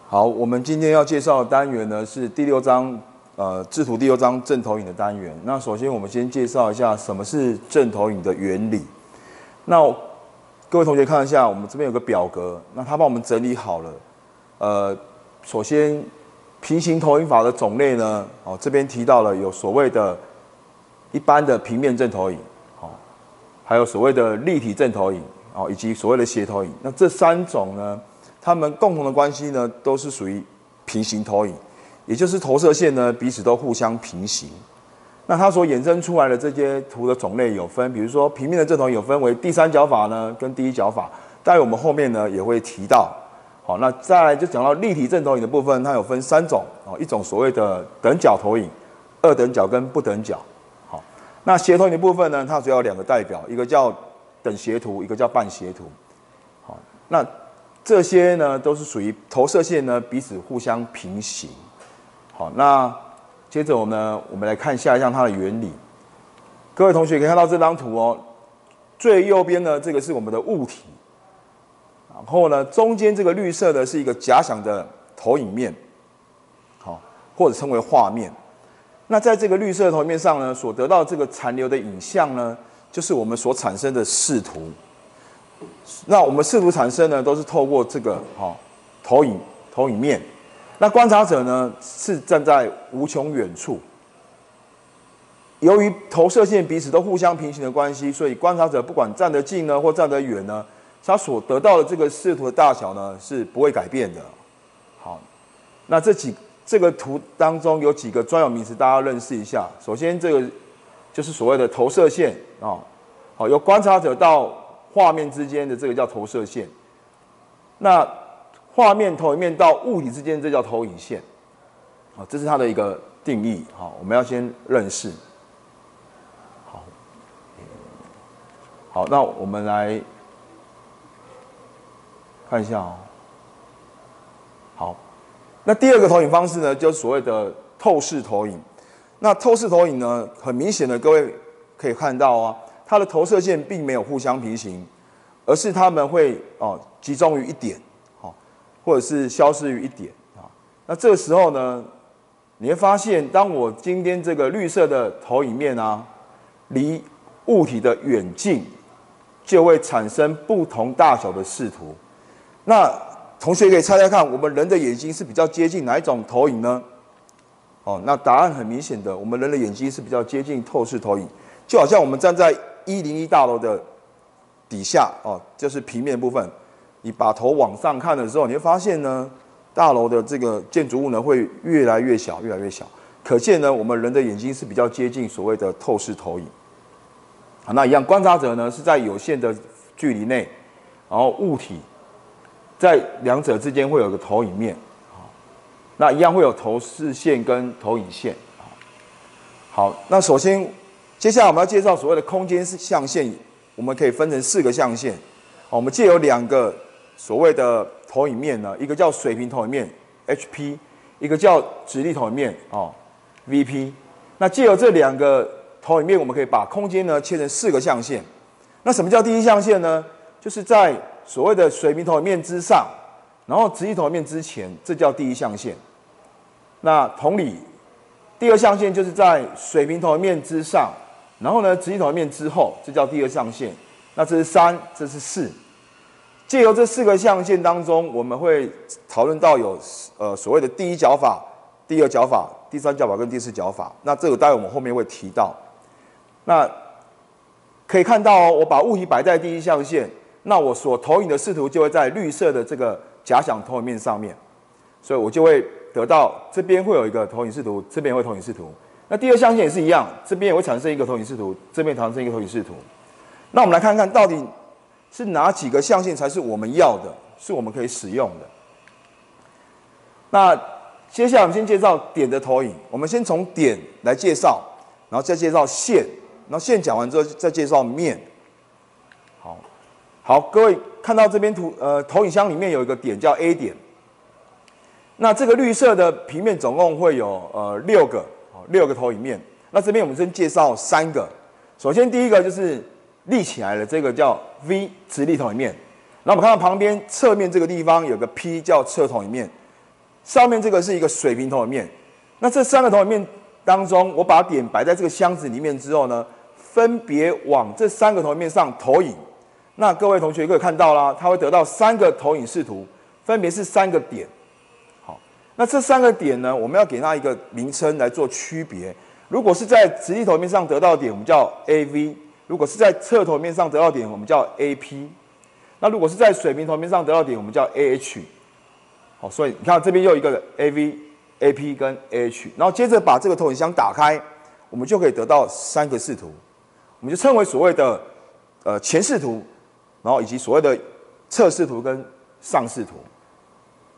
好，我们今天要介绍的单元呢是第6章，制图第6章正投影的单元。那首先我们先介绍一下什么是正投影的原理。那各位同学看一下，我们这边有个表格，那他帮我们整理好了。首先平行投影法的种类呢，这边提到了有所谓的一般的平面正投影，还有所谓的立体正投影，以及所谓的斜投影。那这3种呢，它们共同的关系呢，都是属于平行投影，也就是投射线呢彼此都互相平行。那它所衍生出来的这些图的种类有分，比如说平面的正投影有分为第3角法呢跟第1角法，待会我们后面呢也会提到。好，那再来就讲到立体正投影的部分，它有分3种，一种所谓的等角投影、2等角跟不等角。好，那斜投影的部分呢，它主要有2个代表，一个叫等斜图，一个叫半斜图。好，那这些呢都是属于投射线呢彼此互相平行。好，那接着我们来看下一项它的原理。各位同学可以看到这张图哦，最右边呢这个是我们的物体，然后呢中间这个绿色的是一个假想的投影面，好，或者称为画面。那在这个绿色的投影面上呢，所得到这个残留的影像呢，就是我们所产生的视图。那我们视图产生呢，都是透过这个投影面。那观察者呢是站在无穷远处。由于投射线彼此都互相平行的关系，所以观察者不管站得近呢或站得远呢，他所得到的这个视图的大小呢是不会改变的。好，那这个图当中有几个专有名词，大家要认识一下。首先，这个就是所谓的投射线好，由观察者到画面之间的这个叫投射线。那画面投影面到物体之间，这叫投影线。好，这是它的一个定义。好，我们要先认识。好，那我们来看一下哦。好，那第2个投影方式呢，就是所谓的透视投影。那透视投影呢，很明显的，各位可以看到啊，它的投射线并没有互相平行，而是它们会集中于一点，或者是消失于一点啊。那这个时候呢，你会发现，当我今天这个绿色的投影面啊，离物体的远近，就会产生不同大小的视图。那同学可以猜猜看，我们人的眼睛是比较接近哪一种投影呢？那答案很明显的，我们人的眼睛是比较接近透视投影，就好像我们站在101大楼的底下就是平面部分。你把头往上看的时候，你会发现呢，大楼的这个建筑物呢会越来越小，越来越小。可见呢，我们人的眼睛是比较接近所谓的透视投影。那一样，观察者呢是在有限的距离内，然后物体在2者之间会有个投影面。那一样会有投视线跟投影线。好，那首先，接下来我们要介绍所谓的空间象限，我们可以分成4个象限。我们藉由2个所谓的投影面呢，一个叫水平投影面 HP， 一个叫直立投影面VP。那藉由这2个投影面，我们可以把空间呢切成4个象限。那什么叫第1象限呢？就是在所谓的水平投影面之上，然后直立投影面之前，这叫第1象限。那同理，第2象限就是在水平投影面之上，然后呢直立投影面之后，这叫第2象限。那这是3，这是4。藉由这4个象限当中，我们会讨论到有所谓的第1角法、第2角法、第3角法跟第4角法。那这个待会我们后面会提到。那可以看到我把物体摆在第1象限，那我所投影的视图就会在绿色的这个假想投影面上面，所以我就会得到这边会有一个投影视图，这边也会投影视图。那第2象限也是一样，这边也会产生一个投影视图，这边产生一个投影视图。那我们来看看到底是哪几个象限才是我们要的，是我们可以使用的。那接下来我们先介绍点的投影，我们先从点来介绍，然后再介绍线，然后线讲完之后再介绍面。好，各位看到这边投影箱里面有一个点叫 A 点。那这个绿色的平面总共会有6个投影面。那这边我们先介绍3个。首先第一个就是立起来的这个叫 V 直立投影面。然后我们看到旁边侧面这个地方有个 P 叫侧投影面。上面这个是一个水平投影面。那这3个投影面当中，我把点摆在这个箱子里面之后呢，分别往这3个投影面上投影。那各位同学可以看到啦，它会得到3个投影视图，分别是3个点。好，那这3个点呢，我们要给它一个名称来做区别。如果是在直立投影面上得到的点，我们叫 AV； 如果是在侧投影面上得到的点，我们叫 AP。那如果是在水平投影面上得到的点，我们叫 AH。好，所以你看这边又一个 AV、AP 跟 AH， 然后接着把这个投影箱打开，我们就可以得到3个视图，我们就称为所谓的前视图，然后以及所谓的侧视图跟上视图。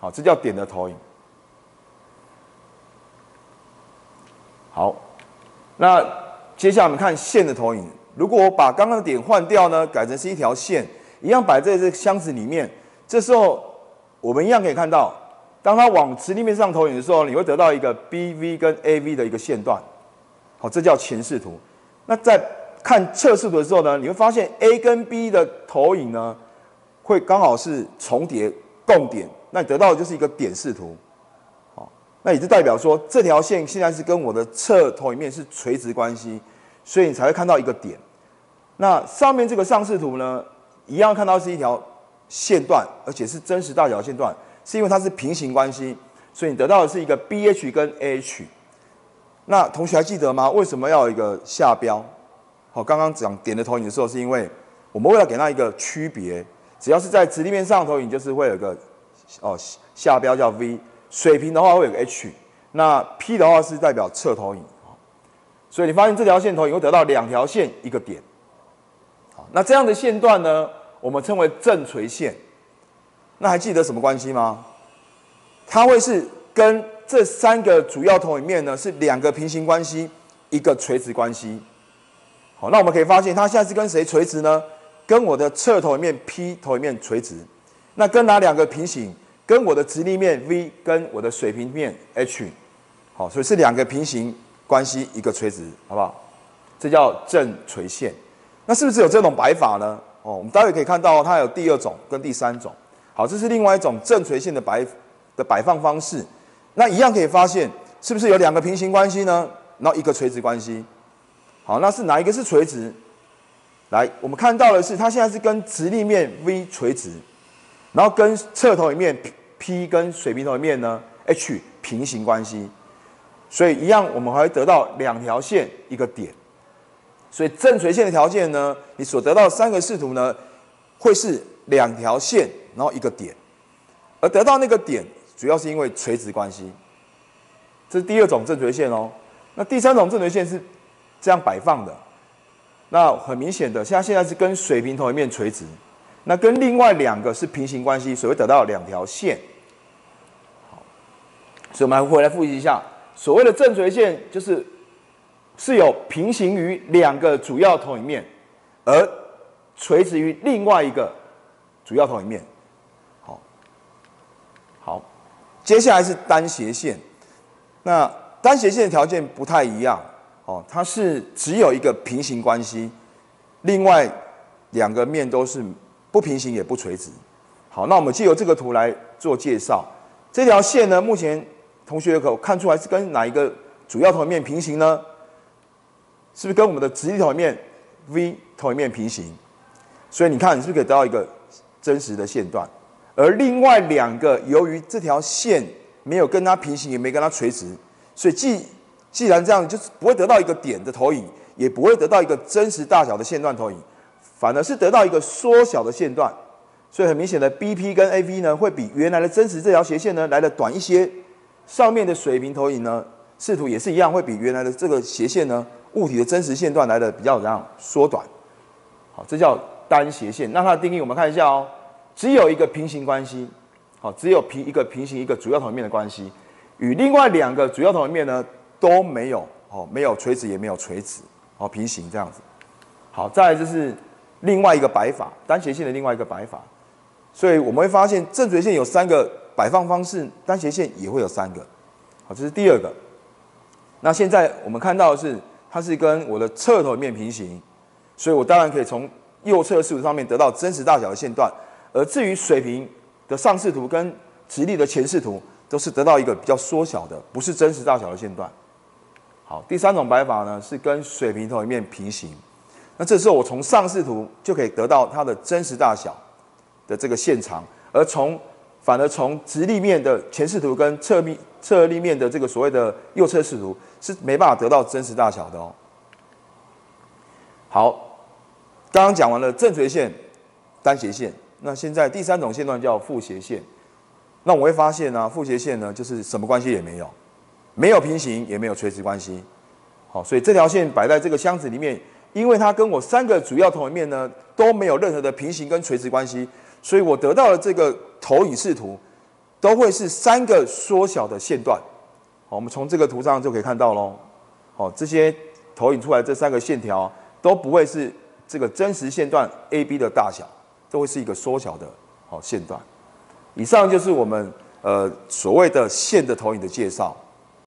好，这叫点的投影。好，那接下来我们看线的投影。如果我把刚刚的点换掉呢，改成是一条线，一样摆在这个箱子里面，这时候我们一样可以看到，当它往直立面上投影的时候，你会得到一个 BV 跟 AV 的一个线段。好，这叫前视图。那在看侧视图的时候呢，你会发现 A 跟 B 的投影呢，会刚好是重叠共点，那你得到的就是一个点视图。好，那也就代表说这条线现在是跟我的侧投影面是垂直关系，所以你才会看到一个点。那上面这个上视图呢，一样看到是一条线段，而且是真实大小的线段，是因为它是平行关系，所以你得到的是一个 BH 跟 AH。那同学还记得吗？为什么要有一个下标？好，刚刚讲点的投影的时候，是因为我们为了给它一个区别，只要是在直立面上投影，就是会有一个下标叫 V， 水平的话会有个 H， 那 P 的话是代表侧投影。所以你发现这条线投影会得到2条线一个点。好，那这样的线段呢，我们称为正垂线。那还记得什么关系吗？它会是跟这3个主要投影面呢是2个平行关系，一个垂直关系。好，那我们可以发现它现在是跟谁垂直呢？跟我的侧投影面 P 投影面垂直。那跟哪2个平行？跟我的直立面 V 跟我的水平面 H。好，所以是2个平行关系，一个垂直，好不好？这叫正垂线。那是不是有这种摆法呢？我们待会可以看到它有第2种跟第3种。好，这是另外一种正垂线的摆放方式。那一样可以发现，是不是有2个平行关系呢？然后一个垂直关系。好，那是哪一个是垂直？来，我们看到的是，它现在是跟直立面 V 垂直，然后跟侧投影面 P 跟水平投影面呢 H 平行关系。所以一样，我们还会得到2条线一个点。所以正垂线的条件呢，你所得到的3个视图呢，会是2条线，然后一个点。而得到那个点，主要是因为垂直关系。这是第2种正垂线哦。那第3种正垂线是这样摆放的。那很明显的，现在是跟水平投影面垂直，那跟另外2个是平行关系，所以会得到2条线。好，所以我们回来复习一下，所谓的正垂线是有平行于2个主要投影面，而垂直于另外一个主要投影面。好，接下来是单斜线。那单斜线的条件不太一样它是只有一个平行关系，另外2个面都是不平行也不垂直。好，那我们藉由这个图来做介绍。这条线呢，目前同学有看出来是跟哪一个主要投影面平行呢？是不是跟我们的直立投影面 V 投影面平行？所以你看，你是不是可以得到一个真实的线段？而另外2个，由于这条线没有跟它平行，也没跟它垂直，所以既然这样，就是不会得到一个点的投影，也不会得到一个真实大小的线段投影，反而是得到一个缩小的线段。所以很明显的 ，BP 跟 AV 呢，会比原来的真实这条斜线呢来的短一些。上面的水平投影呢，视图也是一样，会比原来的这个斜线呢，物体的真实线段来的比较怎样缩短。好，这叫单斜线。那它的定义我们看一下哦，只有一个平行关系，好，只有一个平行一个主要投影面的关系，与另外2个主要投影面呢都没有，没有垂直也没有垂直，平行这样子。好，再来就是另外一个摆法，单斜线的另外一个摆法。所以我们会发现正垂线有3个摆放方式，单斜线也会有3个。好，这是第2个。那现在我们看到的是，它是跟我的侧投影面平行，所以我当然可以从右侧视图上面得到真实大小的线段。而至于水平的上视图跟直立的前视图，都是得到一个比较缩小的，不是真实大小的线段。好，第三种摆法呢是跟水平投影面平行。那这时候我从上视图就可以得到它的真实大小的这个线长，反而从直立面的前视图跟侧立面的这个所谓的右侧视图是没办法得到真实大小的哦。好，刚刚讲完了正垂线、单斜线，那现在第三种线段叫负斜线。那我会发现呢，负斜线呢就是什么关系也没有，没有平行也没有垂直关系。好，所以这条线摆在这个箱子里面，因为它跟我3个主要投影面呢都没有任何的平行跟垂直关系，所以我得到的这个投影视图都会是3个缩小的线段。好，我们从这个图上就可以看到咯。好，这些投影出来这3个线条都不会是这个真实线段 AB 的大小，都会是一个缩小的线段。以上就是我们所谓的线的投影的介绍。